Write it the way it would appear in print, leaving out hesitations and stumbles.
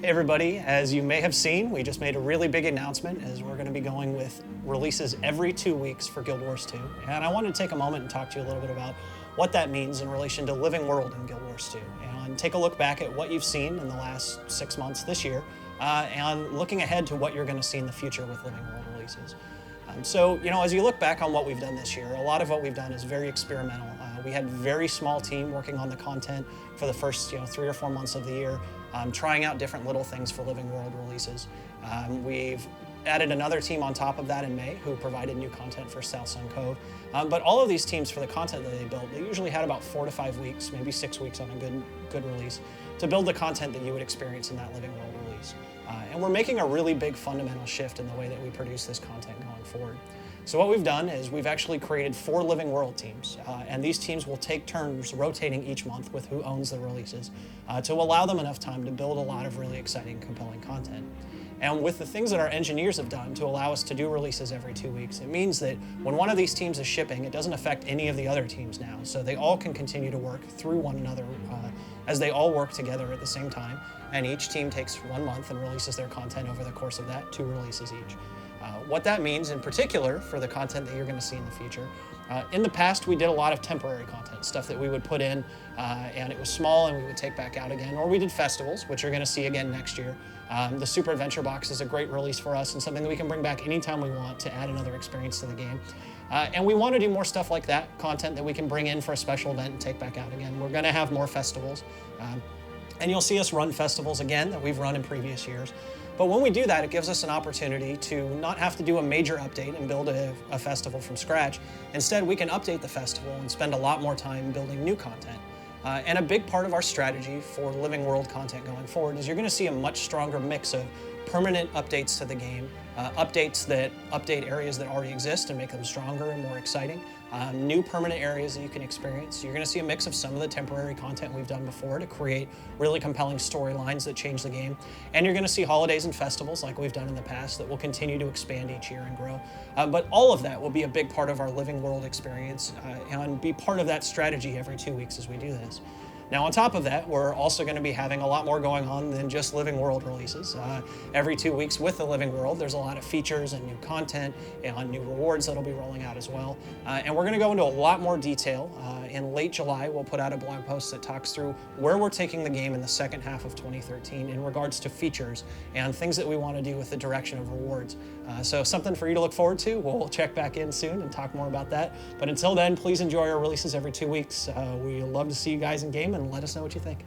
Hey everybody, as you may have seen, we just made a really big announcement as we're going to be going with releases every 2 weeks for Guild Wars 2. And I wanted to take a moment and talk to you a little bit about what that means in relation to Living World in Guild Wars 2. And take a look back at what you've seen in the last 6 months this year, and looking ahead to what you're going to see in the future with Living World releases. So, as you look back on what we've done this year, a lot of what we've done is very experimental. We had a very small team working on the content for the first 3 or 4 months of the year, trying out different little things for Living World releases. We've added another team on top of that in May who provided new content for South Sun Cove. But all of these teams, for the content that they built, they usually had about 4 to 5 weeks, maybe 6 weeks on a good release, to build the content that you would experience in that Living World release. And we're making a really big fundamental shift in the way that we produce this content going forward. So what we've done is we've actually created 4 Living World teams, and these teams will take turns rotating each month with who owns the releases to allow them enough time to build a lot of really exciting, compelling content. And with the things that our engineers have done to allow us to do releases every 2 weeks, it means that when one of these teams is shipping, it doesn't affect any of the other teams now. So they all can continue to work through one another as they all work together at the same time. And each team takes 1 month and releases their content over the course of that, 2 releases each. What that means in particular for the content that you're going to see in the future. In the past, we did a lot of temporary content, stuff that we would put in and it was small and we would take back out again, or we did festivals, which you're going to see again next year. The Super Adventure Box is a great release for us and something that we can bring back anytime we want to add another experience to the game. And we want to do more stuff like that, content that we can bring in for a special event and take back out again. We're going to have more festivals. And you'll see us run festivals again that we've run in previous years. But when we do that, it gives us an opportunity to not have to do a major update and build a festival from scratch. Instead, we can update the festival and spend a lot more time building new content. And a big part of our strategy for Living World content going forward is you're going to see a much stronger mix of permanent updates to the game, updates that update areas that already exist and make them stronger and more exciting, new permanent areas that you can experience. You're going to see a mix of some of the temporary content we've done before to create really compelling storylines that change the game. And you're going to see holidays and festivals like we've done in the past that will continue to expand each year and grow. But all of that will be a big part of our Living World experience and be part of that strategy every 2 weeks as we do this. Now, on top of that, we're also going to be having a lot more going on than just Living World releases. Every 2 weeks with the Living World, there's a lot of features and new content and new rewards that'll be rolling out as well. And we're going to go into a lot more detail. In late July, we'll put out a blog post that talks through where we're taking the game in the second half of 2013 in regards to features and things that we want to do with the direction of rewards. So something for you to look forward to. We'll check back in soon and talk more about that. But until then, please enjoy our releases every 2 weeks. We love to see you guys in game and let us know what you think.